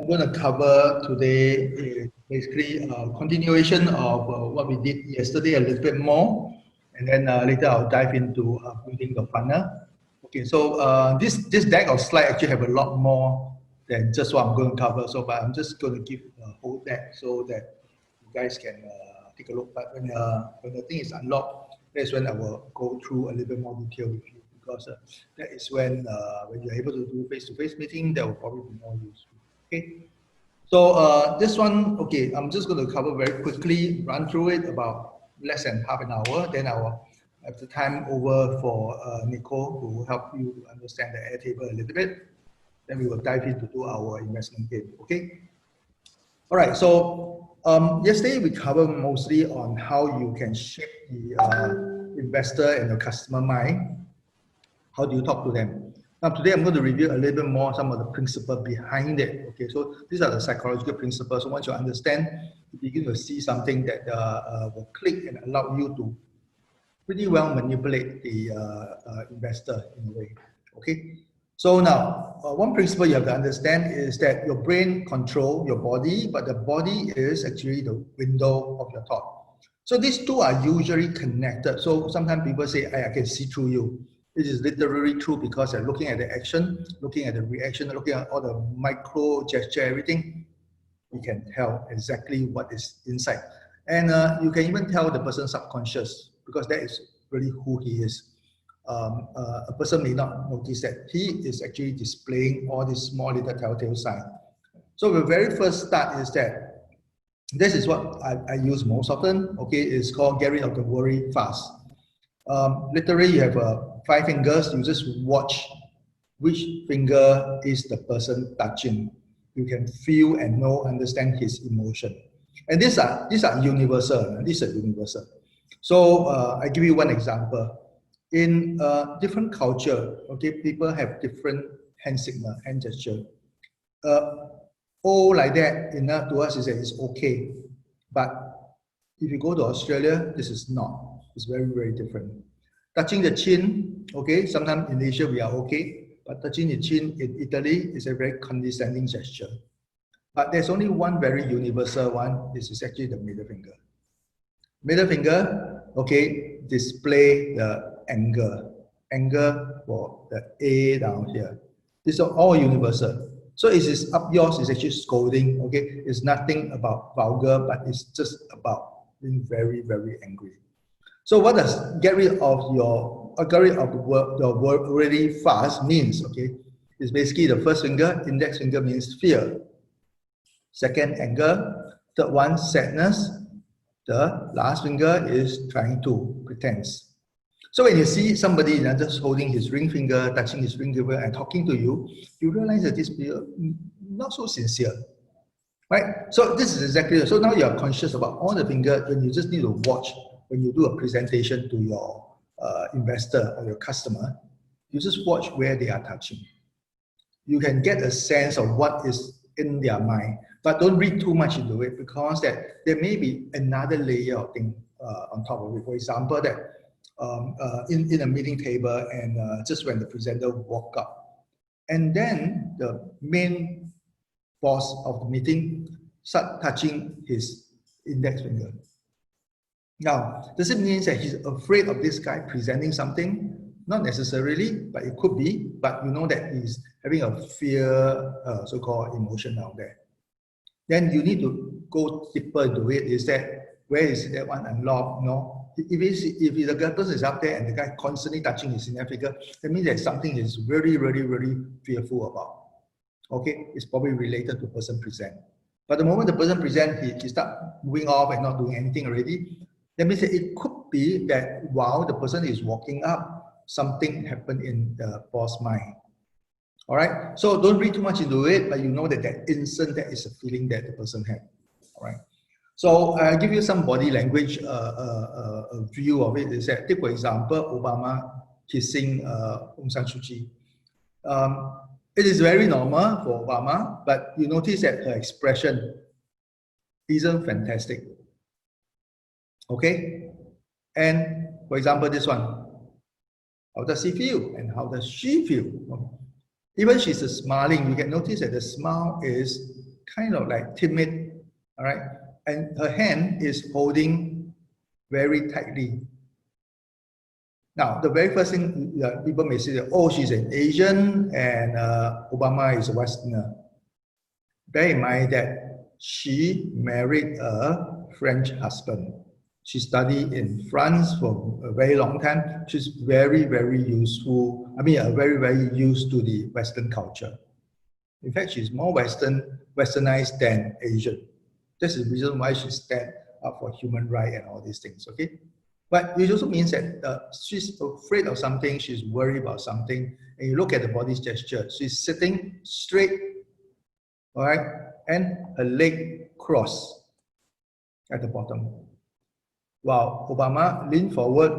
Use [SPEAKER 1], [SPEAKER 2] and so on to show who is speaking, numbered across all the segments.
[SPEAKER 1] I'm going to cover today basically a continuation of what we did yesterday a little bit more, and then later I'll dive into building the funnel. Okay, so this deck of slides actually have a lot more than just what I'm going to cover. So, but I'm just going to give the whole deck so that you guys can take a look. But when the thing is unlocked, that's when I will go through a little bit more detail with you, because that is when you're able to do face-to-face meeting, that will probably be more useful. Okay, so this one, okay, I'm just going to cover very quickly, run through it about less than half an hour. Then I will have the time over for Nicole, who will help you to understand the Airtable a little bit. Then we will dive into our investment game. Okay. All right. So yesterday we covered mostly on how you can shape the investor and your customer mind. How do you talk to them? Now today I'm going to review a little bit more some of the principles behind it. Okay, so these are the psychological principles. So once you understand, you begin to see something that will click and allow you to pretty well manipulate the investor in a way. Okay, so now one principle you have to understand is that your brain controls your body, but the body is actually the window of your thought. So these two are usually connected. So sometimes people say, I can see through you. This is literally true because they're looking at the action, looking at the reaction, looking at all the micro gesture, everything. You can tell exactly what is inside. And you can even tell the person's subconscious, because that is really who he is. A person may not notice that he is actually displaying all these small little telltale signs. So the very first start is that this is what I use most often. Okay, it's called get rid of the worry fast. Literally, you have 5 fingers. You just watch which finger is the person touching. You can feel and understand his emotion. And these are universal. These are universal. So I give you one example. In different culture, okay, people have different hand signal, hand gesture. Like that, to us is that it's okay. But if you go to Australia, this is not. It's very, very different. Touching the chin, okay, sometimes in Asia we are okay, but touching the chin in Italy is a very condescending gesture. But there's only one very universal one. This is actually the middle finger. Middle finger, okay, display the anger. Anger for the A down here. These are all universal. So it is up yours is actually scolding, okay? It's nothing about vulgar, but it's just about being very, very angry. So what does get rid of the word really fast means, okay? It's basically the first finger, index finger means fear. Second, anger. Third one, sadness. The last finger is trying to pretend. So when you see somebody just holding his ring finger, touching his ring finger and talking to you, you realize that this people not so sincere, right? So this is exactly it. So now you are conscious about all the fingers, and you just need to watch when you do a presentation to your investor or your customer. You just watch where they are touching. You can get a sense of what is in their mind, but don't read too much into it, because that there may be another layer of thing on top of it. For example, that in a meeting table, and just when the presenter walk up, and then the main boss of the meeting start touching his index finger. Now, does it mean that he's afraid of this guy presenting something? Not necessarily, but it could be. But you know that he's having a fear, so-called emotion down there. Then you need to go deeper into it. Is that where is that one unlocked? No. If the person is up there and the guy constantly touching his index finger, that means that something is really, really, really fearful about. Okay, it's probably related to person present. But the moment the person present, he start moving off and not doing anything already. That means that it could be that while the person is walking up, something happened in the boss mind. All right, so don't read too much into it, but you know that that instant, that is a feeling that the person had. All right, so I'll give you some body language a view of it. Is that, take for example, Obama kissing Aung San Suu Kyi. It is very normal for Obama, but you notice that her expression isn't fantastic. Okay, and for example, this one, how does he feel and how does she feel? Even she's smiling, you can notice that the smile is kind of like timid, all right? And her hand is holding very tightly. Now, the very first thing people may say, oh, she's an Asian and Obama is a Westerner. Bear in mind that she married a French husband. She studied in France for a very long time. She's very, very useful. I mean, very, very used to the Western culture. In fact, she's more Westernized than Asian. This is the reason why she stands up for human rights and all these things, okay? But it also means that she's afraid of something, she's worried about something, and you look at the body gesture, she's sitting straight, all right, and her leg crossed at the bottom. While Obama leaned forward,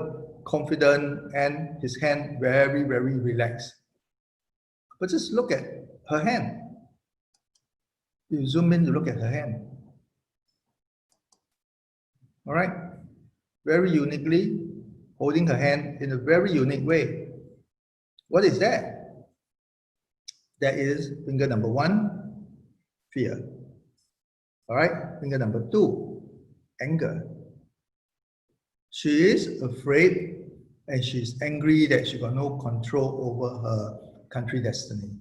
[SPEAKER 1] confident, and his hand very, very relaxed. But just look at her hand. You zoom in to look at her hand. All right? Very uniquely, holding her hand in a very unique way. What is that? That is finger number 1, fear. All right? Finger number 2, anger. She is afraid and she's angry that she got no control over her country destiny.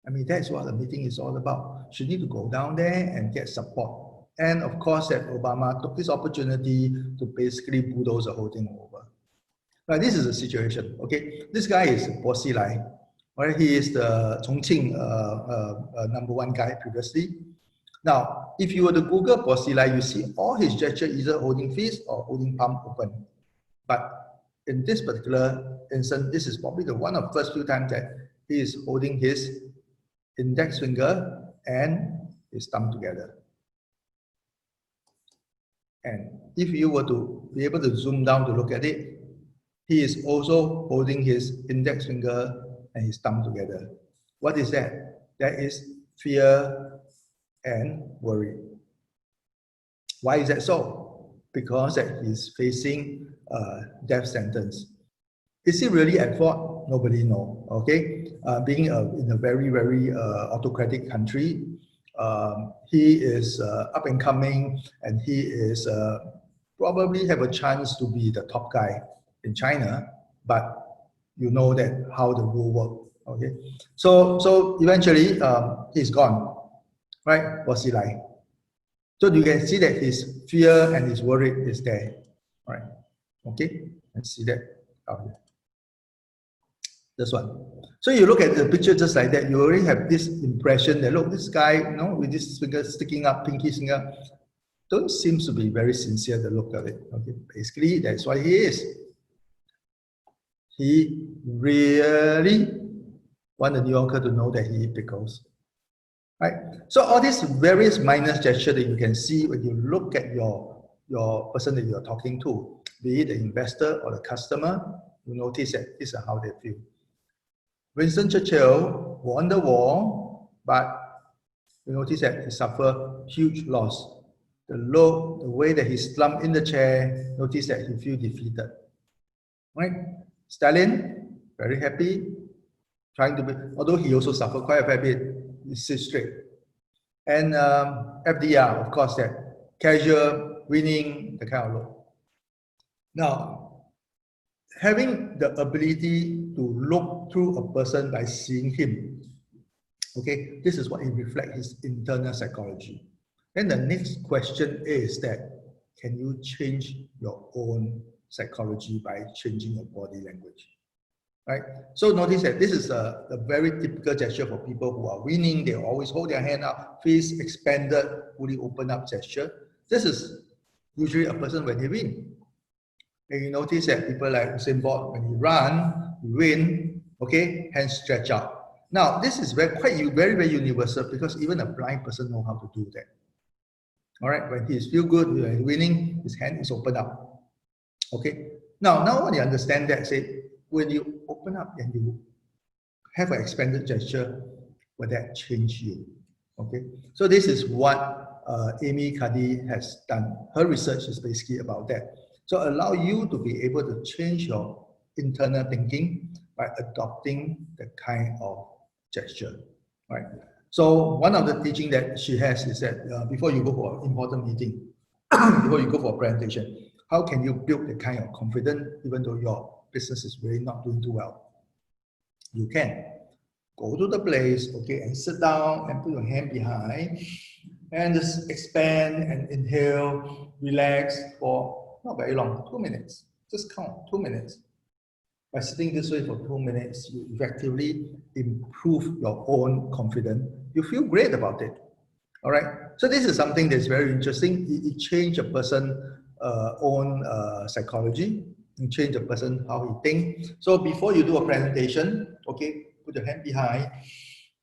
[SPEAKER 1] I mean, that's what the meeting is all about. She need to go down there and get support. And of course, that Obama took this opportunity to basically bulldoze the whole thing over. Now, this is the situation, okay? This guy is Bo Xilai, right? He is the Chongqing #1 guy previously. Now, if you were to Google Bo Xilai, you see all his gesture either holding fist or holding palm open. But in this particular instance, this is probably the one of the first few times that he is holding his index finger and his thumb together. And if you were to be able to zoom down to look at it, he is also holding his index finger and his thumb together. What is that? That is fear and worry. Why is that so? Because that he's facing a death sentence. Is he really at fault? Nobody knows. Okay, being in a very, very autocratic country, he is up and coming, and he is probably have a chance to be the top guy in China. But you know that how the rule works. Okay, so eventually he's gone, right? Bo Xilai. So you can see that his fear and his worry is there, right? Okay, let's see that out here. This one. So you look at the picture just like that, you already have this impression that, look, this guy, you know, with this finger sticking up, pinky finger, don't seem to be very sincere, the look of it. Okay, basically, that's why he is. He really want the New Yorker to know that he eats pickles. Right? So all these various minor gestures that you can see when you look at your person that you're talking to, be it the investor or the customer, you notice that this is how they feel. Winston Churchill won the war, but you notice that he suffered huge loss. The way that he slumped in the chair, notice that he feels defeated. Right? Stalin, very happy, trying to be, although he also suffered quite a fair bit, he sits straight. And FDR, of course, that casual, winning, the kind of look. Now, having the ability to look through a person by seeing him, okay, this is what it reflects his internal psychology. Then the next question is that, can you change your own psychology by changing your body language? Right? So notice that this is a very typical gesture for people who are winning. They always hold their hand up, face expanded, fully open up gesture. This is usually a person when they win. And you notice that people like Usain Bolt, when he run, he win, okay, hands stretch out. Now, this is very, very universal because even a blind person knows how to do that. All right, when he feel good, when he's winning, his hand is open up. Okay, now when you understand that, say, when you open up and you have an expanded gesture, will that change you? Okay, so this is what Amy Cuddy has done. Her research is basically about that. So allow you to be able to change your internal thinking by adopting the kind of gesture, right? So one of the teaching that she has is that before you go for an important meeting, before you go for a presentation, how can you build the kind of confidence even though your business is really not doing too well? You can go to the place, okay, and sit down and put your hand behind and just expand and inhale, relax for not very long, 2 minutes. Just count 2 minutes. By sitting this way for 2 minutes, you effectively improve your own confidence. You feel great about it. All right. So this is something that's very interesting. It changes a person's own psychology. It changes a person how he thinks. So before you do a presentation, okay, put your hand behind,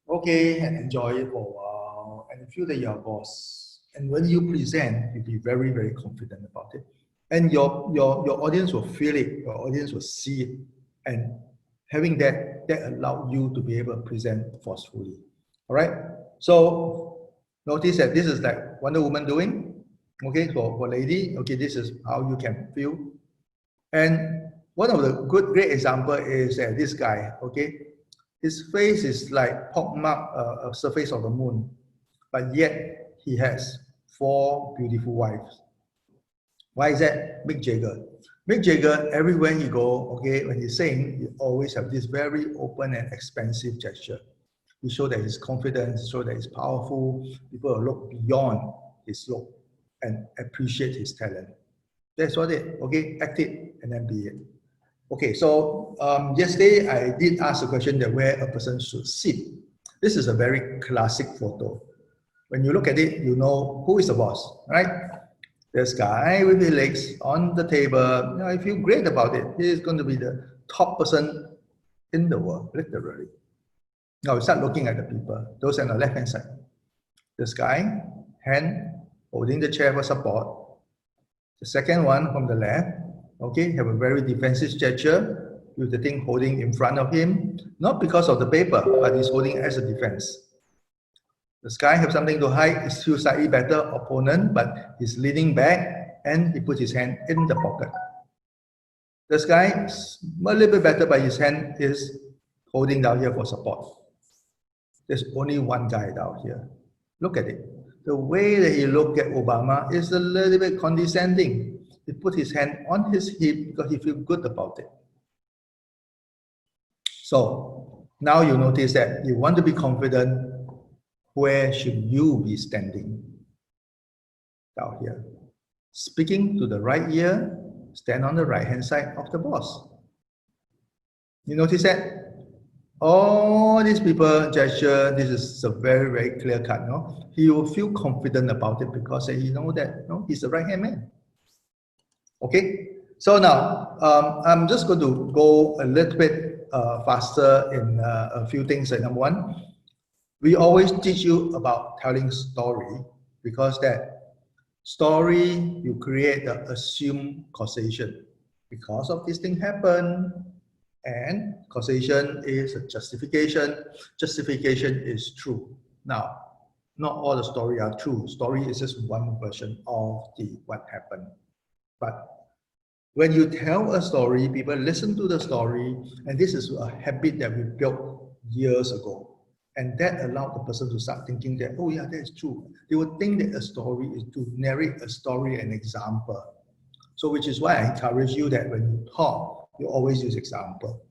[SPEAKER 1] okay, and enjoy it for a while, and feel that you're a boss. And when you present, you'll be very, very confident about it. And your audience will feel it, your audience will see it. And having that allows you to be able to present forcefully. All right. So notice that this is like Wonder Woman doing. Okay, for lady, okay, this is how you can feel. And one of the great example is this guy, okay, his face is like pockmarked a surface of the moon, but yet he has 4 beautiful wives. Why is that? Mick Jagger. Mick Jagger, everywhere he go, okay, when he sing, he always have this very open and expansive gesture. He show that he's confident, show that he's powerful. People will look beyond his look and appreciate his talent. That's what it, okay, act it and then be it. Okay, so yesterday I did ask a question that where a person should sit. This is a very classic photo. When you look at it, you know who is the boss, right? This guy with his legs on the table, you know, I feel great about it. He is going to be the top person in the world, literally. Now we start looking at the people, those on the left-hand side. This guy, hand holding the chair for support. The second one from the left, okay, have a very defensive gesture with the thing holding in front of him, not because of the paper, but he's holding as a defense. This guy have something to hide, is still slightly better opponent, but he's leaning back and he puts his hand in the pocket. This guy is a little bit better, but his hand is holding down here for support. There's only one guy down here. Look at it. The way that he looked at Obama is a little bit condescending. He put his hand on his hip because he feels good about it. So now you notice that you want to be confident. Where should you be standing? Down here. Speaking to the right ear, stand on the right-hand side of the boss. You notice that? All these people gesture, this is a very, very clear cut. No? He will feel confident about it because he knows that he's the right-hand man. Okay, so now I'm just going to go a little bit faster in a few things. Number one, we always teach you about telling story because that story you create the assumed causation. Because of this thing happen, and causation is a justification. Justification is true. Now, not all the story are true. Story is just one version of what happened. But when you tell a story, people listen to the story, and this is a habit that we built years ago. And that allowed the person to start thinking that, oh yeah, that is true. They would think that a story is to narrate a story, an example. So which is why I encourage you that when you talk, you always use example.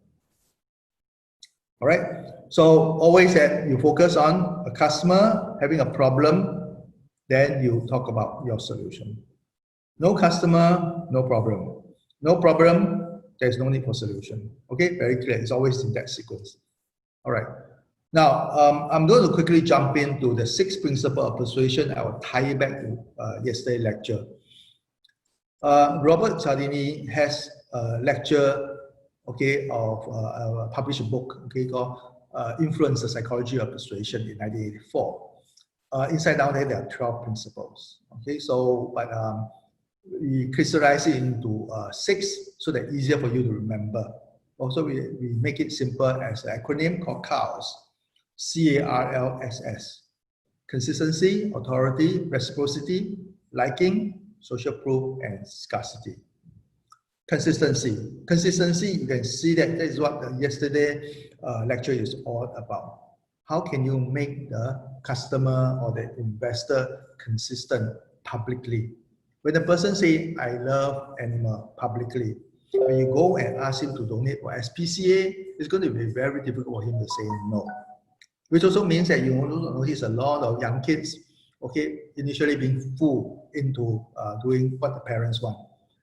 [SPEAKER 1] All right. So always that you focus on a customer having a problem, then you talk about your solution. No customer, no problem. No problem, there's no need for solution. Okay, very clear. It's always in that sequence. All right. Now, I'm going to quickly jump into the 6 principles of persuasion. I will tie it back to yesterday's lecture. Robert Cialdini has a lecture, okay, of a published book, okay, called Influence the Psychology of Persuasion in 1984. Inside down there are 12 principles. Okay, so but we crystallize it into 6 so that easier for you to remember. Also, we make it simple as an acronym called CARLS. CARLSS. Consistency, authority, reciprocity, liking, social proof, and scarcity. Consistency. Consistency, you can see that is what the yesterday lecture is all about. how can you make the customer or the investor consistent publicly? When the person say, I love animal publicly, when you go and ask him to donate for SPCA, it's going to be very difficult for him to say no. Which also means that you also notice a lot of young kids, okay, initially being fooled into doing what the parents want.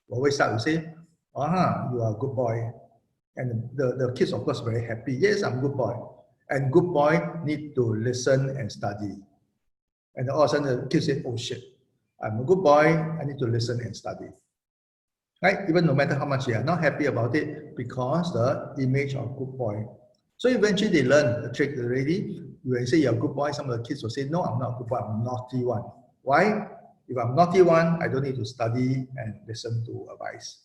[SPEAKER 1] We always start to say, you are a good boy. And the kids, of course, very happy. Yes, I'm a good boy. And good boy need to listen and study. And all of a sudden the kids say, oh shit, I'm a good boy, I need to listen and study. Right? Even no matter how much they are not happy about it, because the image of good boy. So eventually they learn the trick already. When you say you're a good boy, some of the kids will say, no, I'm not a good boy, I'm a naughty one. Why? If I'm naughty one, I don't need to study and listen to advice.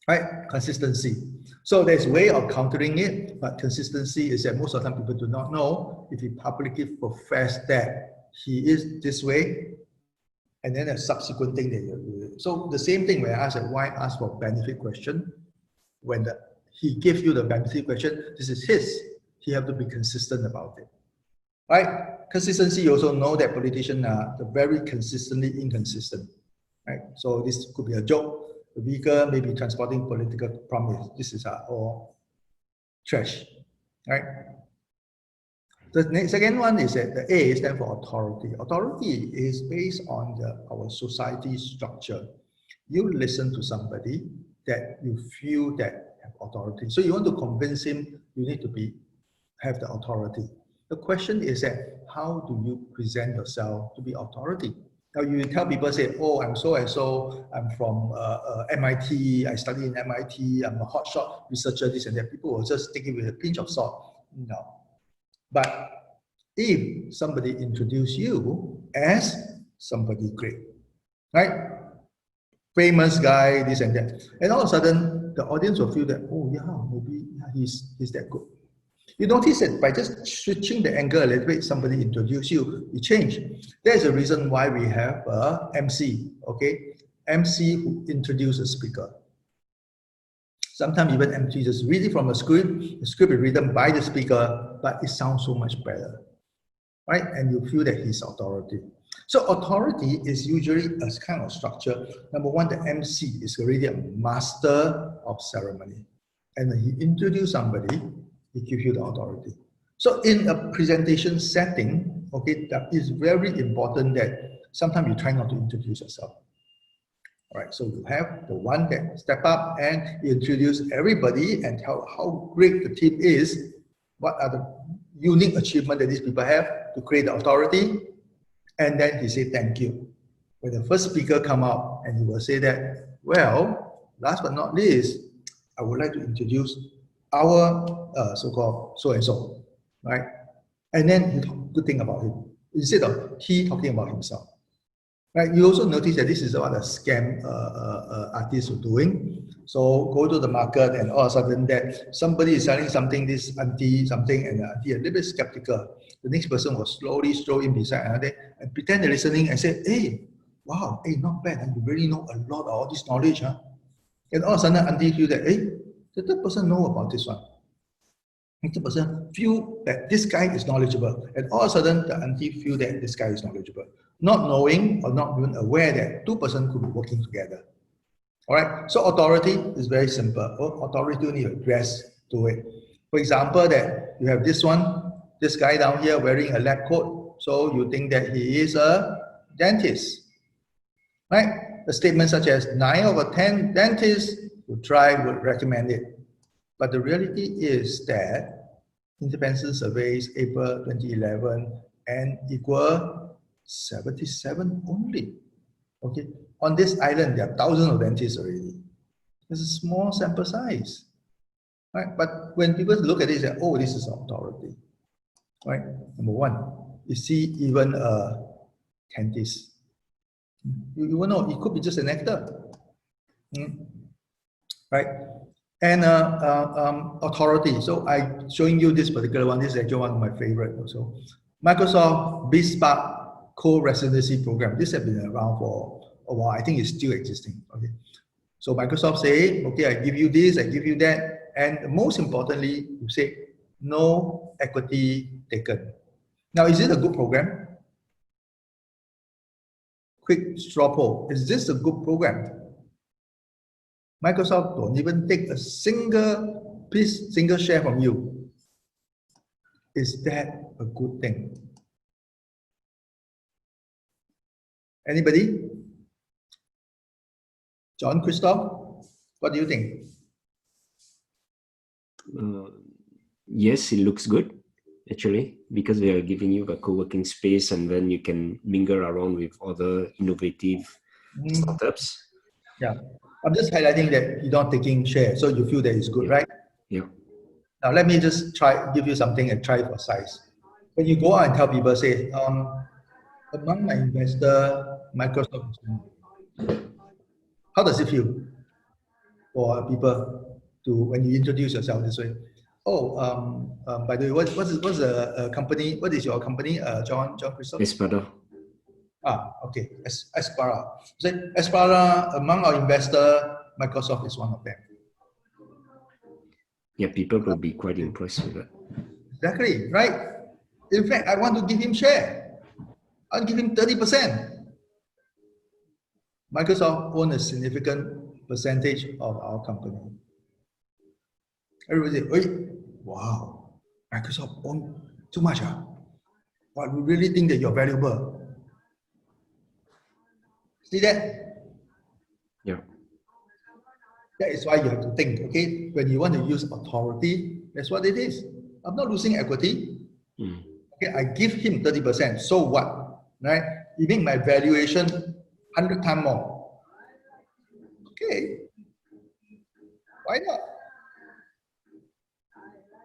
[SPEAKER 1] Right? Consistency. So there's a way of countering it, but consistency is that most of the time people do not know if he publicly profess that he is this way, and then a subsequent thing that you do. So the same thing when I ask, why ask for benefit question? When he gives you the benefit question, this is his. He have to be consistent about it. Right? Consistency, you also know that politicians are very consistently inconsistent. Right? So this could be a joke. The vehicle may be transporting political promise. This is all trash. Right? The second one is that the A stands for authority. Authority is based on our society structure. You listen to somebody that you feel that have authority. So you want to convince him, you need to have the authority. The question is that how do you present yourself to be authority? Now you tell people, say, oh, I'm so and so, I'm from MIT, I study in MIT, I'm a hotshot researcher, this and that. People will just take it with a pinch of salt. No. But if somebody introduce you as somebody great, right? Famous guy, this and that. And all of a sudden, the audience will feel that, oh yeah, maybe he's that good. You notice that by just switching the angle a little bit, somebody introduce you, you change. There's a reason why we have a MC, okay? MC who introduces a speaker. Sometimes even MC just read it from the script is written by the speaker, but it sounds so much better, right? And you feel that he's authority. So authority is usually a kind of structure. Number one, the MC is already a master of ceremony. And when he introduces somebody, he gives you the authority. So in a presentation setting, okay, that is very important that sometimes you try not to introduce yourself. All right, so you have the one that step up and introduce everybody and tell how great the team is, what are the unique achievements that these people have to create the authority, and then he say thank you. When the first speaker come out and he will say that, well, last but not least, I would like to introduce our so-called so-and-so, right? And then you talk good thing about him, instead of he talking about himself. Right, you also notice that this is what a scam artists are doing. So go to the market and all of a sudden that somebody is selling something, this auntie something, and the auntie a little bit skeptical. The next person will slowly stroll in beside another and pretend they're listening and say, hey, wow, hey, not bad, and you really know a lot of all this knowledge, huh? And all of a sudden auntie feel that, hey, the third person know about this one. And the person feel that this guy is knowledgeable, and all of a sudden the auntie feel that this guy is knowledgeable, not knowing or not even aware that two persons could be working together. All right, so authority is very simple. Authority you need to address to it. For example, that you have this guy down here wearing a lab coat, so you think that he is a dentist, right? A statement such as 9 over 10 dentists would recommend it. But the reality is that independent surveys, April 2011, and equal 77 only. Okay, on this island, there are thousands of dentists already. It's a small sample size, right? But when people look at it, they say, oh, this is authority, right? Number one, you see even a dentist. You will know, it could be just an actor, right? And authority. So I'm showing you this particular one. This is actually one of my favorite also. Microsoft BizSpark co-residency program. This has been around for a while. I think it's still existing. Okay. So Microsoft say, okay, I give you this, I give you that. And most importantly, you say, no equity taken. Now, is it a good program? Quick straw poll. Is this a good program? Microsoft don't even take a single share from you. Is that a good thing? Anybody? John, Christoph, what do you think?
[SPEAKER 2] Yes, it looks good, actually, because they are giving you a co-working space and then you can mingle around with other innovative startups.
[SPEAKER 1] Yeah, I'm just highlighting that you're not taking share, so you feel that it's good, right?
[SPEAKER 2] Yeah.
[SPEAKER 1] Now, let me just give you something and try for size. When you go out and tell people, say, among my investor, Microsoft is one. How does it feel for people when you introduce yourself this way? Oh, by the way, what's the company? What is your company, John Christoph?
[SPEAKER 2] Espada.
[SPEAKER 1] Okay, Aspara. So Aspara, among our investor, Microsoft is one of them.
[SPEAKER 2] Yeah, people will be quite impressed with that.
[SPEAKER 1] Exactly, right? In fact, I want to give him share. I'll give him 30%. Microsoft owns a significant percentage of our company. Everybody say, "Wait, wow, Microsoft owns too much. But we really think that you're valuable." See that?
[SPEAKER 2] Yeah.
[SPEAKER 1] That is why you have to think, okay? When you want to use authority, that's what it is. I'm not losing equity. Okay, I give him 30%. So what? Right? You make my valuation 100 times more. Okay. Why not?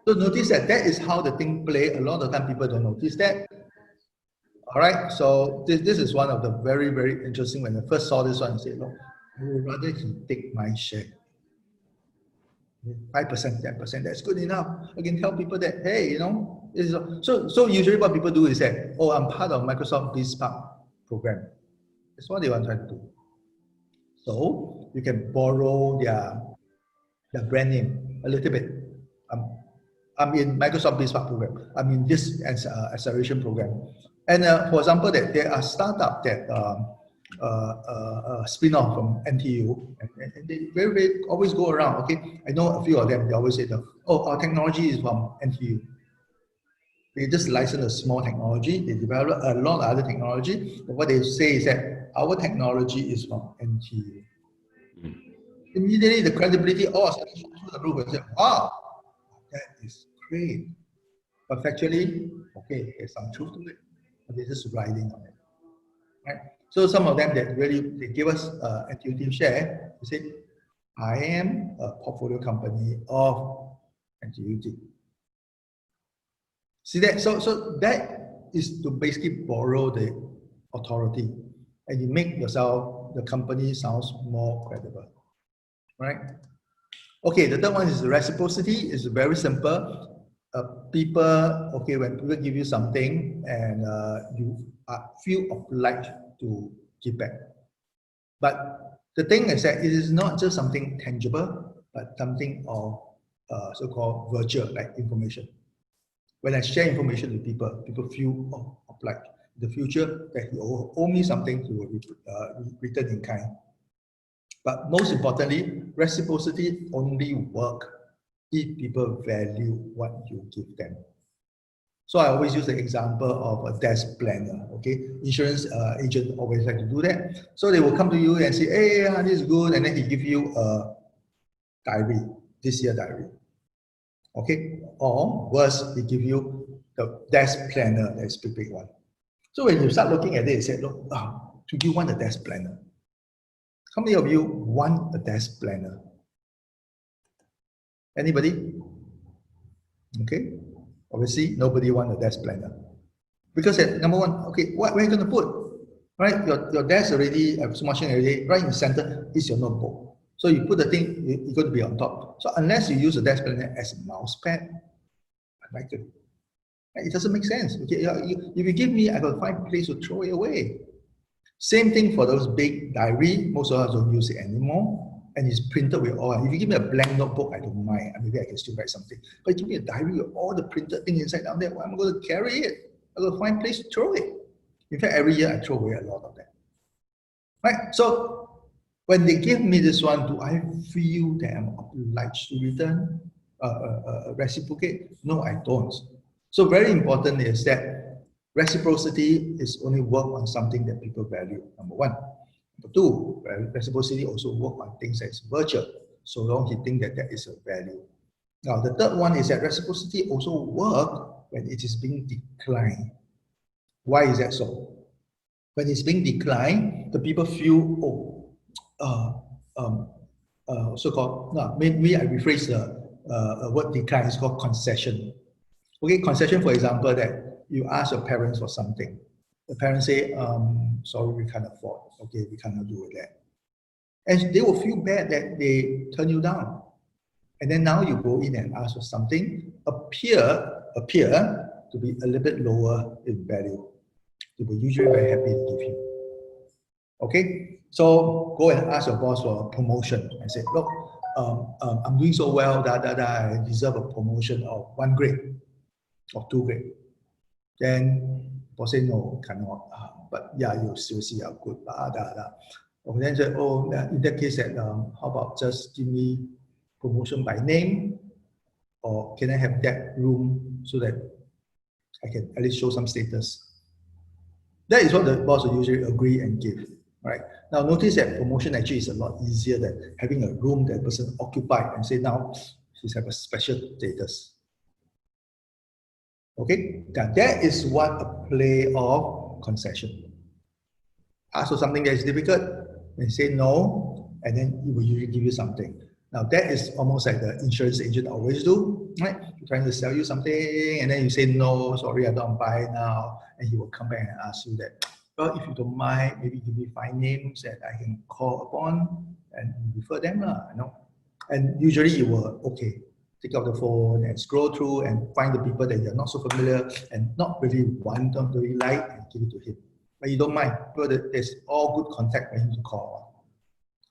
[SPEAKER 1] So notice that is how the thing play. A lot of time people don't notice that. All right. So this is one of the very, very interesting. When I first saw this one, I said, look, I would rather he take my share. 5%, 10%, that's good enough. I can tell people that, hey, you know, so usually what people do is that, oh, I'm part of Microsoft BizSpark program. That's what they want to try to do. So you can borrow their brand name a little bit. I'm in Microsoft BizSpark program. I'm in this acceleration program. And for example, that there are startups that spin off from NTU, and they very always go around. Okay, I know a few of them. They always say, that, "Oh, our technology is from NTU." They just license a small technology. They develop a lot of other technology. But what they say is that our technology is from NTU. Immediately, the credibility suddenly through the roof and say, "Wow, that is great." But factually, okay, there's some truth to it. But they're just riding on it. Right? So some of them that really they give us intuitive share. They say, I am a portfolio company of NTUT. See that? So that is to basically borrow the authority, and you make yourself, the company sounds more credible, right? Okay, the third one is reciprocity. It's very simple. When people give you something and you feel obliged to give back. But the thing is that it is not just something tangible, but something of so-called virtual, like information. When I share information with people, people feel obliged. In the future, that he owe me something to return in kind. But most importantly, reciprocity only works if people value what you give them. So I always use the example of a desk planner. Okay, insurance agent always like to do that. So they will come to you and say, "Hey, this is good," and then he give you a diary, this year diary. Okay, or worse, he give you the desk planner, that's the big one. So when you start looking at it, you say, "Look, do you want a desk planner?" How many of you want a desk planner? Anybody? Okay. Obviously, nobody wants a desk planner. Because number one, okay, where are you going to put? Right? Your desk already, smashing already, right in the center is your notebook. So you put the thing, it's going to be on top. So unless you use a desk planner as a mouse pad, I'd like to. It doesn't make sense. Okay, if you give me, I got to find a place to throw it away. Same thing for those big diary. Most of us don't use it anymore. and it's printed with all. If you give me a blank notebook, I don't mind. Maybe I can still write something. But give me a diary with all the printed things inside down there, well, I'm going to carry it. I'm going to find a place to throw it. In fact, every year I throw away a lot of that. Right? So when they give me this one, do I feel that I'm obliged to return, reciprocate? No, I don't. So very important is that reciprocity is only work on something that people value, number one. Number two, reciprocity also work on things that is virtual, so long you think that that is a value. Now, the third one is that reciprocity also work when it is being declined. Why is that so? When it's being declined, the people feel, so-called, no, maybe I rephrase the word decline, it's called concession. Okay, concession, for example, that you ask your parents for something. The parents say, sorry, we can't afford. Okay, we cannot do that. And they will feel bad that they turn you down. And then now you go in and ask for something, appear to be a little bit lower in value. They will usually very happy to give you. Okay, so go and ask your boss for a promotion and say, look, I'm doing so well, I deserve a promotion of 1 grade or 2 grade. Then boss say, no, cannot, but yeah, you still see how good, Or then say, oh, in that case, how about just give me promotion by name, or can I have that room so that I can at least show some status? That is what the boss will usually agree and give, right? Now notice that promotion actually is a lot easier than having a room that person occupied and say, now she's have a special status. Okay, now that is what a play of concession. Ask for something that is difficult, and say no, and then he will usually give you something. Now that is almost like the insurance agent always do, right? Trying to sell you something, and then you say no, sorry, I don't buy now, and he will come back and ask you that, well, if you don't mind, maybe give me 5 names that I can call upon and refer them, you know. And usually you will, okay, take out the phone and scroll through and find the people that you're not so familiar and not really want, don't really like, and give it to him. But you don't mind, but there's all good contact for him to call.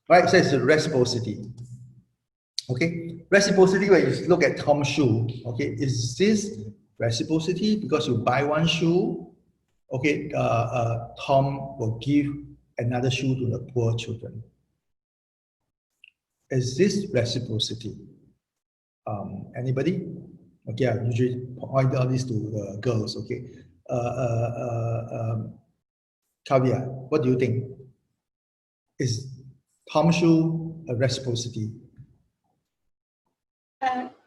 [SPEAKER 1] Right, so it's a reciprocity. Okay, reciprocity, when you look at Tom's shoe, okay, is this reciprocity because you buy 1 shoe? Okay, Tom will give another shoe to the poor children. Is this reciprocity? Anybody? Okay, I usually point all this to the girls. Okay, Kavya, what do you think? Is Tom's shoe a reciprocity?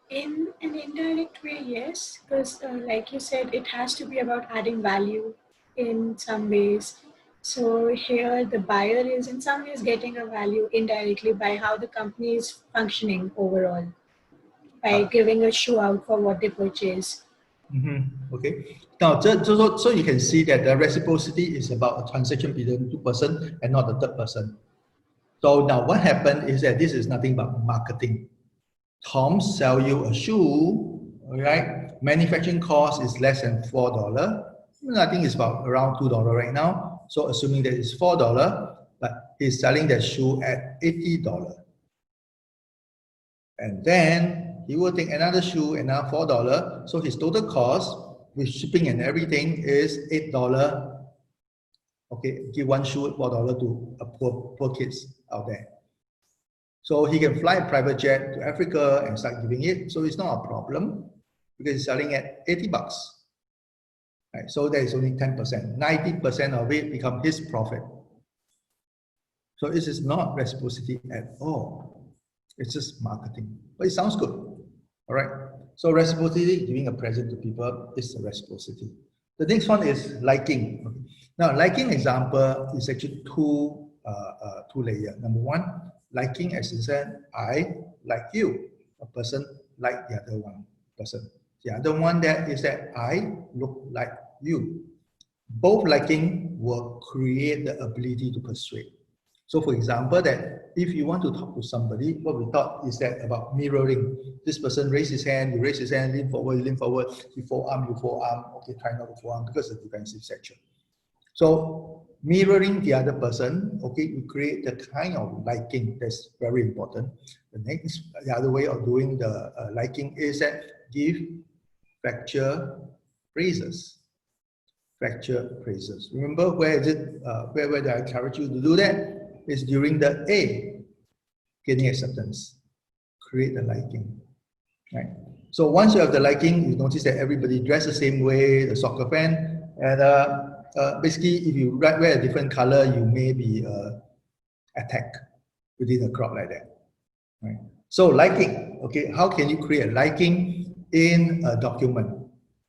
[SPEAKER 3] In an indirect way, yes, because like you said, it has to be about adding value in some ways. So here the buyer is in some ways getting a value indirectly by how the company is functioning overall, by giving a shoe out for what they purchase.
[SPEAKER 1] Okay. Now, so you can see that the reciprocity is about a transaction between 2 persons and not the third person. So now what happened is that this is nothing but marketing. Tom sell you a shoe, all right? Manufacturing cost is less than $4. I think it's about around $2 right now. So assuming that it's $4, but he's selling that shoe at $80. And then he will take another shoe, another $4. So his total cost with shipping and everything is $8. Okay, give 1 shoe at $4 to a poor kids out there. So he can fly a private jet to Africa and start giving it. So it's not a problem because he's selling at $80. Right? So there is only 10%. 90% of it become his profit. So this is not reciprocity at all. It's just marketing. But it sounds good. All right. So reciprocity, giving a present to people, is a reciprocity. The next one is liking. Okay. Now, liking example is actually two layers. Number one, liking as in said, I like you. A person like the other one person. The other one that is that I look like you. Both liking will create the ability to persuade. So for example, that if you want to talk to somebody, what we thought is that about mirroring. This person raise his hand, you raise his hand, lean forward, you forearm, okay, try not to forearm because it's a defensive section. So mirroring the other person. Okay, you create the kind of liking that's very important. The other way of doing the liking is that give factual praises. Factual praises. Remember where is it? Where did I encourage you to do that? It's during the A, gaining acceptance. Create the liking. Right. So once you have the liking, you notice that everybody dress the same way, the soccer fan, and basically, if you wear a different color, you may be attacked within a crowd like that. Right. So liking. Okay, how can you create liking in a document?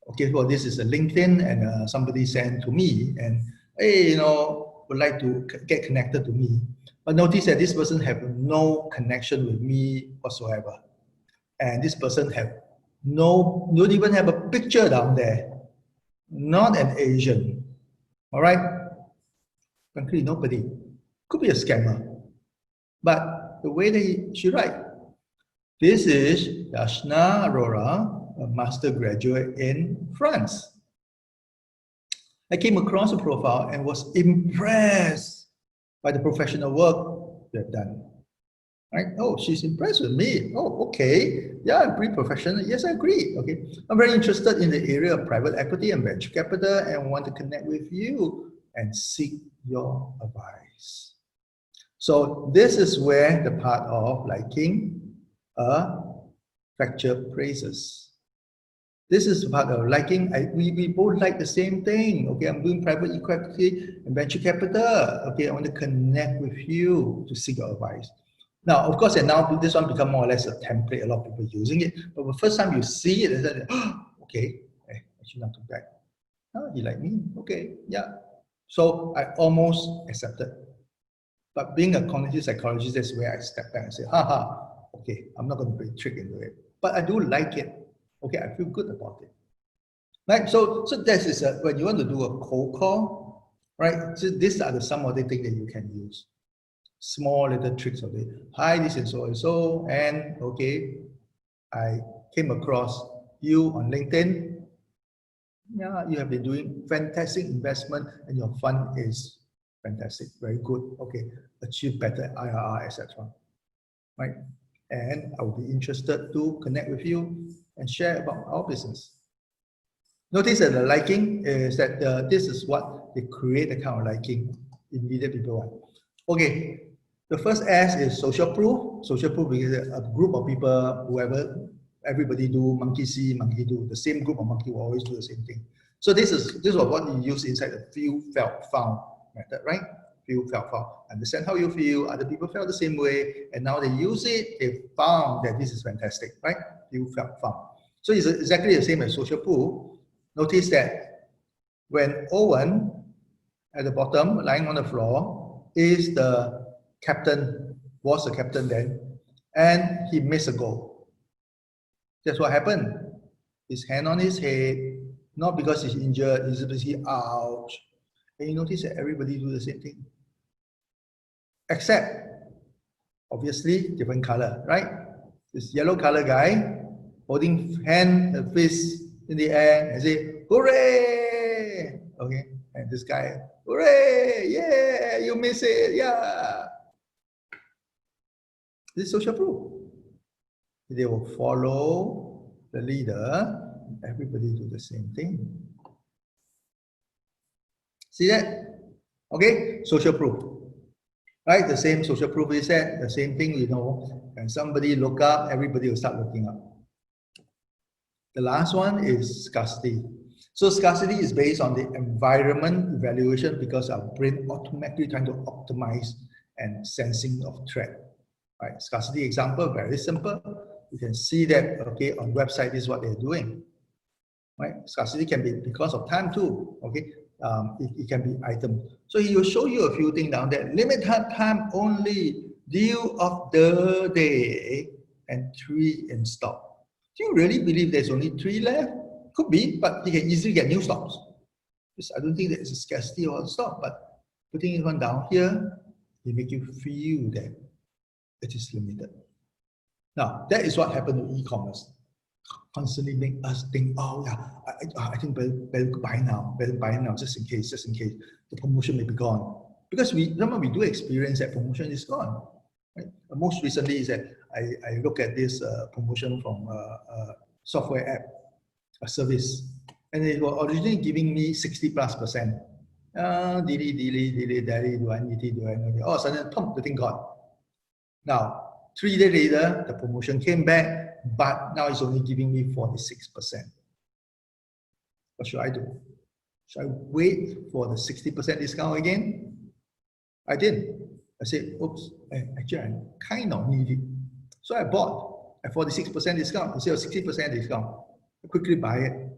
[SPEAKER 1] Okay, well, this is a LinkedIn, and somebody sent to me, and hey, you know, would like to get connected to me, but notice that this person have no connection with me whatsoever. And this person don't even have a picture down there. Not an Asian. All right? Frankly, nobody. Could be a scammer. But the way she write, this is Yashna Arora, a master graduate in France. I came across a profile and was impressed by the professional work they've done. Right? Oh, she's impressed with me. Oh, okay. Yeah, I'm pretty professional. Yes, I agree. Okay. I'm very interested in the area of private equity and venture capital and want to connect with you and seek your advice. So this is where the part of liking factual praises. This is part of liking. We both like the same thing. Okay, I'm doing private equity and venture capital. Okay, I want to connect with you to seek your advice. Now, of course, and now this one become more or less a template. A lot of people using it. But the first time you see it, it's like, oh, okay, actually not too bad. Oh, you like me? Okay, yeah. So I almost accepted. But being a cognitive psychologist, that's where I step back and say, haha, okay, I'm not going to be tricked into it. But I do like it. Okay, I feel good about it. Right? So this is when you want to do a cold call, right? So these are some of the things that you can use. Small little tricks of it. Hi, this is so and so, and okay, I came across you on LinkedIn. Yeah, you have been doing fantastic investment, and your fund is fantastic, very good. Okay, achieve better IRR, etc. Right? And I will be interested to connect with you and share about our business. Notice that the liking is that this is what they create the kind of liking immediate people want. Okay, the first S is social proof. Social proof is a group of people, whoever, everybody do, monkey see, monkey do. The same group of monkey will always do the same thing. So this is what you use inside the feel, felt, found method, right? Feel, felt, found. Understand how you feel, other people felt the same way, and now they use it, they found that this is fantastic, right? Feel, felt, found. So it's exactly the same as social proof. Notice that when Owen, at the bottom, lying on the floor, is the captain, was the captain then, and he missed a goal. That's what happened. His hand on his head, not because he's injured, he's basically ouch. And you notice that everybody do the same thing. Except, obviously, different color, right? This yellow color guy holding hand, fist in the air and say, hooray! Okay, and this guy, hooray! Yeah, you miss it, yeah. This is social proof. They will follow the leader, everybody do the same thing. See that? Okay, social proof. Right, the same social proof is that, the same thing, you know, when somebody look up, everybody will start looking up. The last one is scarcity. So scarcity is based on the environment evaluation because our brain automatically trying to optimize and sensing of threat. Right, scarcity example, very simple. You can see that, okay, on website, this is what they're doing. Right, scarcity can be because of time too, okay. It can be item. So he will show you a few things down there. Limited time only, deal of the day, and 3 in stock. Do you really believe there's only 3 left? Could be, but you can easily get new stocks. I don't think there is a scarcity of stock, but putting it one down here, it make you feel that it is limited. Now, that is what happened to e-commerce. constantly make us think, oh yeah, I think better buy now, just in case the promotion may be gone. Because we do experience that promotion is gone. Right? Most recently is that I look at this promotion from a software app, a service, and they were originally giving me 60+%. Dilly, do I need it? Oh, suddenly, pump, the thing gone. Now, 3 days later, the promotion came back, but now it's only giving me 46%. What should I do? Should I wait for the 60% discount again? I didn't. I said, oops, actually, I kind of need it. So I bought at 46% discount instead of 60% discount. I quickly buy it.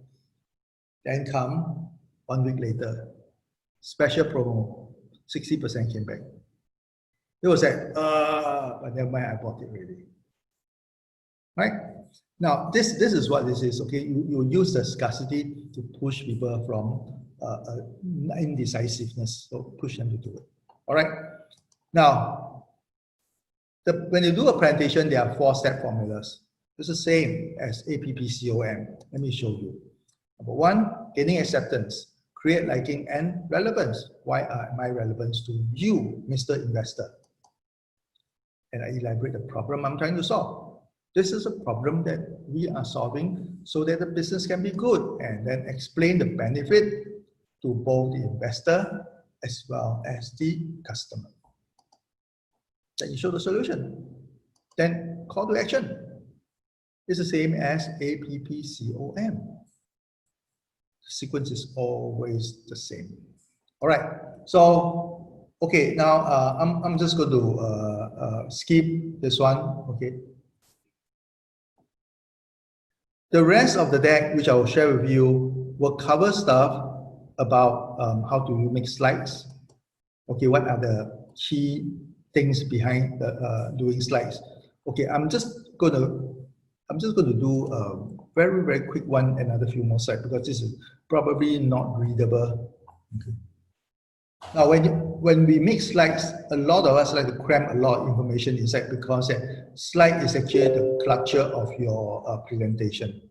[SPEAKER 1] Then come 1 week later, special promo, 60% came back. It was like, but never mind, I bought it already. Right? Now, this is what this is, okay? You use the scarcity to push people from indecisiveness, so push them to do it. All right? Now, when you do a presentation, there are 4-step formulas. It's the same as APPCOM. Let me show you. Number 1, gaining acceptance, create liking and relevance. Why am I relevant to you, Mr. Investor? And I elaborate the problem I'm trying to solve. This is a problem that we are solving so that the business can be good, and then explain the benefit to both the investor as well as the customer. Then you show the solution. Then call to action. It's the same as APPCOM. The sequence is always the same. All right. So, okay, now I'm just going to skip this one. Okay. The rest of the deck, which I will share with you, will cover stuff about how to make slides. Okay, what are the key things behind the, doing slides? Okay, I'm just going to do a very quick one, another few more slides, because this is probably not readable. Okay. Now, when we make slides, a lot of us like to cram a lot of information inside, because slide is actually the clutcher of your presentation.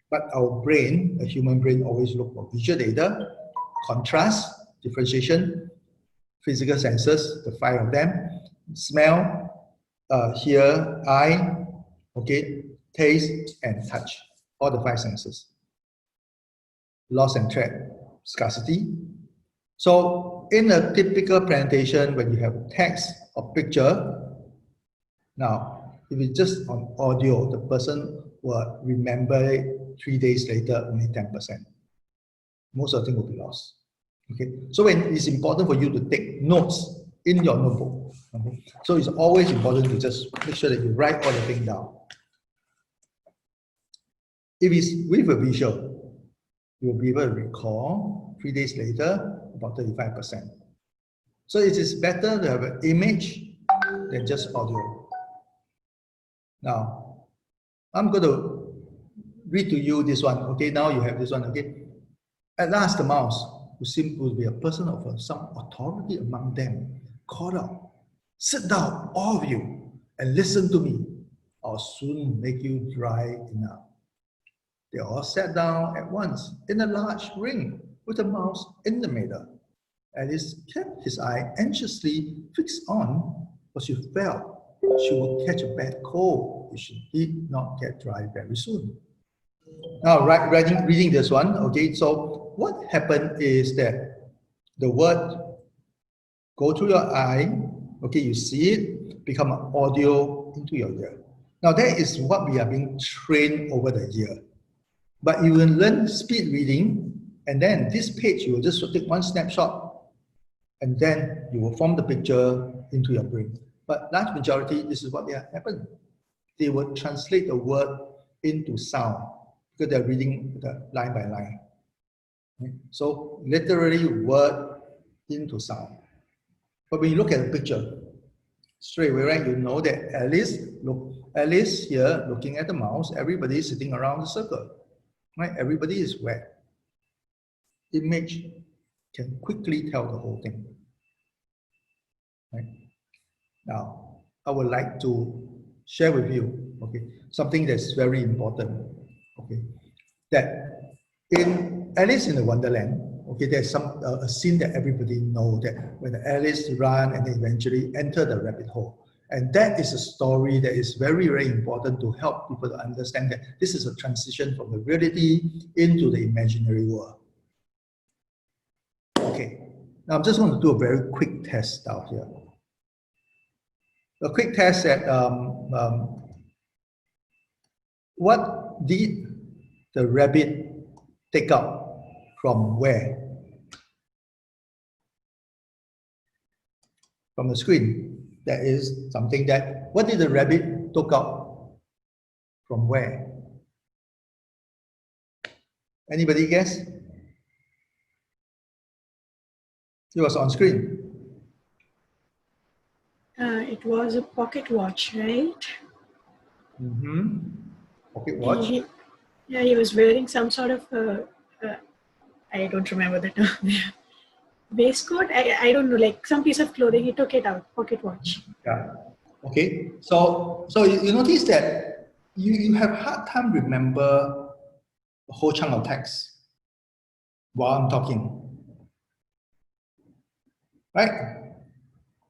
[SPEAKER 1] But our brain, the human brain, always look for visual data, contrast, differentiation, physical senses, the 5 of them, smell, hear, eye, okay, taste, and touch, all the 5 senses. Loss and threat, scarcity. So in a typical presentation, when you have text or picture, now if it's just on audio, the person will remember it 3 days later, only 10%. Most of the thing will be lost. Okay, so when it's important for you to take notes in your notebook. Okay? So it's always important to just make sure that you write all the thing down. If it's with a visual, you'll be able to recall 3 days later about 35%. So it is better to have an image than just audio. Now, I'm going to read to you this one. Okay, now you have this one. Okay, at last the mouse, who seemed to be a person of some authority among them, called out, "Sit down, all of you, and listen to me. I'll soon make you dry enough." They all sat down at once in a large ring with the mouse in the middle. Alice kept his eye anxiously fixed on, for she felt she would catch a bad cold if she did not get dry very soon. Now, reading this one, okay, so what happened is that the word go through your eye, okay, you see it, become an audio into your ear. Now, that is what we are being trained over the year. But you will learn speed reading, and then this page, you will just take one snapshot, and then you will form the picture into your brain. But large majority, this is what they happen. They will translate the word into sound, because they're reading the line by line. Okay? So literally word into sound. But when you look at the picture, straight away, right, you know that Alice here looking at the mouse, everybody is sitting around the circle. Right? Everybody is wet. Image can quickly tell the whole thing. Right? Now, I would like to share with you, okay, something that's very important. okay, that in Alice in the Wonderland, okay, there's some a scene that everybody knows, that when Alice run and eventually enter the rabbit hole. And that is a story that is very, very important to help people to understand that this is a transition from the reality into the imaginary world. Okay, now I'm just going to do a very quick test out here. A quick test that what did the rabbit take out from where? From the screen. That is something that, what did the rabbit took out from where? Anybody guess? It was on screen.
[SPEAKER 3] It was a pocket watch, right?
[SPEAKER 1] Mm-hmm. Pocket watch.
[SPEAKER 3] He was wearing some sort of, I don't remember the term. Waistcoat? I don't know, like some piece of clothing. He took it out, pocket watch.
[SPEAKER 1] Yeah. Okay. So you notice that you have hard time remember a whole chunk of text while I'm talking. Right?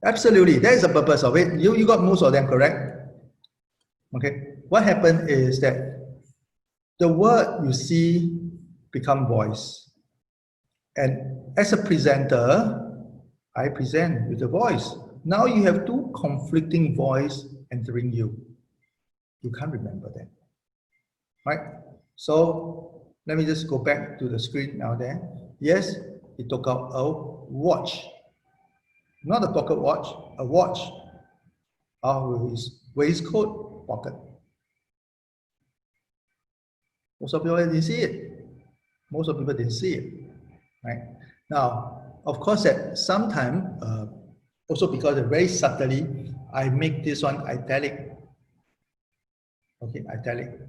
[SPEAKER 1] Absolutely. That is the purpose of it. You got most of them correct. Okay. What happened is that the word you see become voice. And as a presenter, I present with the voice. Now you have two conflicting voices entering you. You can't remember that. Right? So let me just go back to the screen now there. Yes, he took out a watch. Not a pocket watch, a watch. Out of his waistcoat pocket. Most of people didn't see it. Most of people didn't see it. Right? Now, of course, at some time, also because very subtly, I make this one italic. Okay, italic.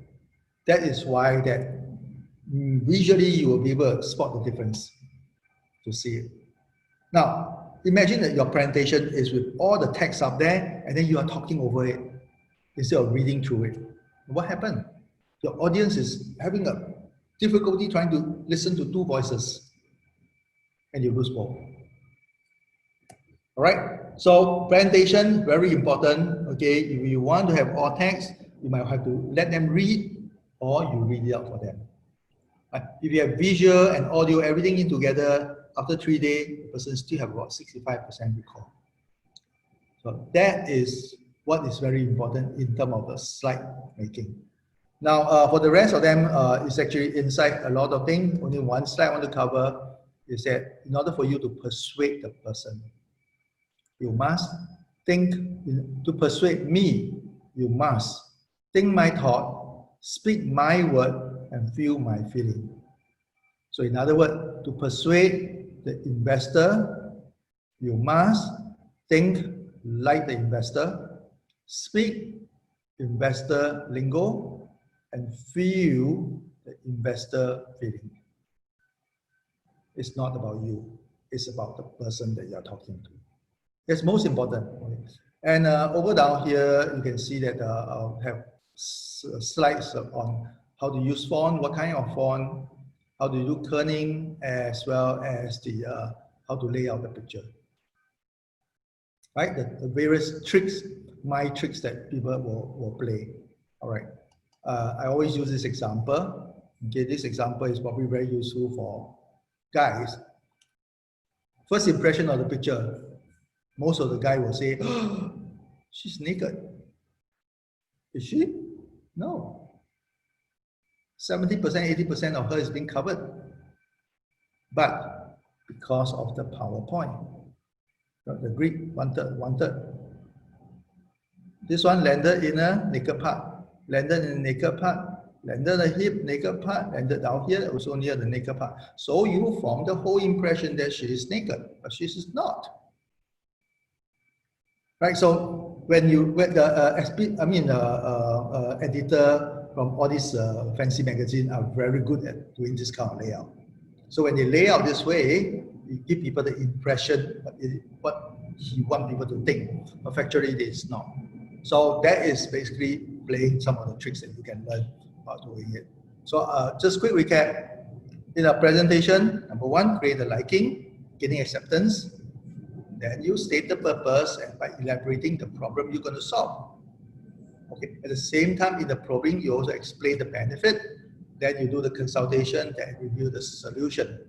[SPEAKER 1] That is why that visually you will be able to spot the difference to see it. Now, imagine that your presentation is with all the text up there and then you are talking over it instead of reading through it. What happened? Your audience is having a difficulty trying to listen to two voices and you lose both. All right, so presentation, very important. Okay, if you want to have all text, you might have to let them read or you read it out for them. If you have visual and audio, everything in together, after 3 days, the person still have about 65% recall. So that is what is very important in terms of the slide making. Now, for the rest of them, it's actually inside a lot of things. Only one slide I want to cover is that in order for you to persuade the person, you must think, to persuade me, you must think my thought, speak my word, and feel my feeling. So in other words, to persuade the investor, you must think like the investor, speak investor lingo, and feel the investor feeling. It's not about you, it's about the person that you're talking to. It's most important. And over down here, you can see that I'll have slides on how to use font, what kind of font, how to do kerning, as well as the how to lay out the picture. Right, the various tricks, my tricks that people will play. All right, I always use this example. Okay, this example is probably very useful for guys. First impression of the picture. Most of the guy will say, oh, she's naked. Is she? No. 70%, 80% of her is being covered. But because of the PowerPoint, the Greek wanted. This one landed in a naked part, landed in a naked part, landed the hip, naked part, landed down here, also near the naked part. So you form the whole impression that she is naked, but she is not. Right, so when the editor from all these fancy magazines are very good at doing this kind of layout. So when they lay out this way, you give people the impression what he wants people to think. But factually, it is not. So that is basically playing some of the tricks that you can learn about doing it. So just quick recap. In a presentation, number one, create a liking, getting acceptance. Then you state the purpose and by elaborating the problem you're going to solve. Okay. At the same time, in the probing, you also explain the benefit. Then you do the consultation, then review the solution.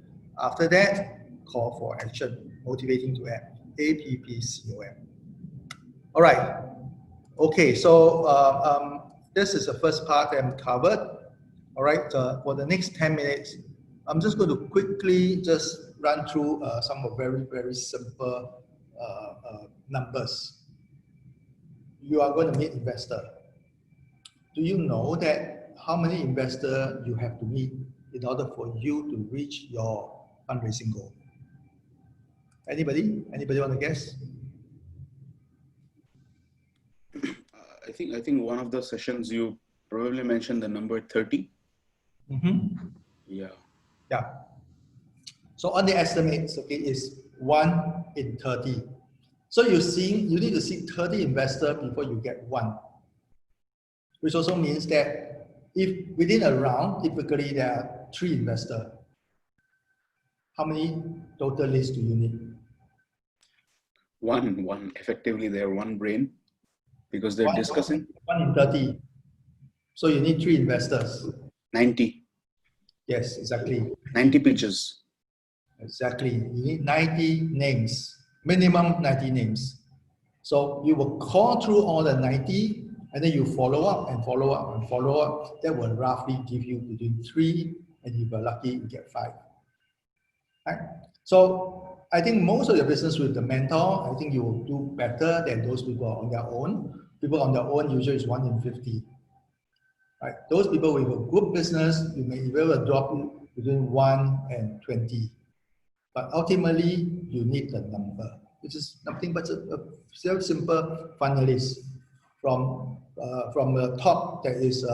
[SPEAKER 1] After that, call for action, motivating to act. APPCOM. All right. Okay, so this is the first part that I'm covered. All right, for the next 10 minutes, I'm just going to quickly just run through some of very simple numbers. You are going to meet investor. Do you know that how many investors you have to meet in order for you to reach your fundraising goal? Anybody? Anybody want to guess?
[SPEAKER 4] I think one of the sessions you probably mentioned the number 30.
[SPEAKER 1] Mm-hmm.
[SPEAKER 4] Yeah.
[SPEAKER 1] Yeah. So on the estimates, okay, is 1 in 30. So you need to see 30 investors before you get 1. Which also means that if within a round, typically there are 3 investors. How many total leads do you need?
[SPEAKER 4] One. Effectively, they're one brain because they're discussing.
[SPEAKER 1] 1 in 30. So you need 3 investors.
[SPEAKER 4] 90.
[SPEAKER 1] Yes, exactly.
[SPEAKER 4] 90 pitches.
[SPEAKER 1] Exactly. You need 90 names, minimum 90 names. So you will call through all the 90 and then you follow up and follow up and follow up. That will roughly give you between 3 and if you're lucky, you get 5. Right? So I think most of your business with the mentor, I think you will do better than those people on their own. People on their own usually is 1 in 50. Right? Those people with a good business, you may be able to drop between 1 and 20. But ultimately, you need the number, which is nothing but a very simple funnel list. From the top, there is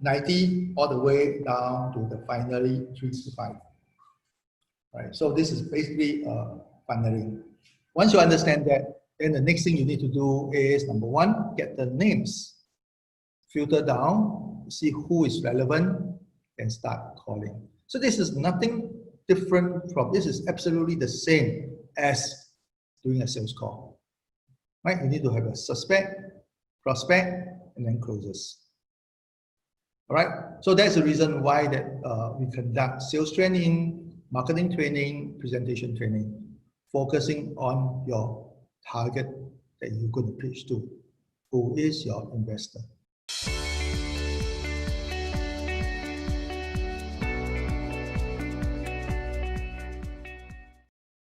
[SPEAKER 1] 90 all the way down to the finally 3 to 5. Right? So this is basically funneling. Once you understand that, then the next thing you need to do is, number one, get the names. Filter down, see who is relevant, and start calling. So this is nothing different from, this is absolutely the same as doing a sales call. Right? You need to have a suspect, prospect, and then closes. All right? So that's the reason why that we conduct sales training, marketing training, presentation training, focusing on your target that you're going to pitch to, who is your investor.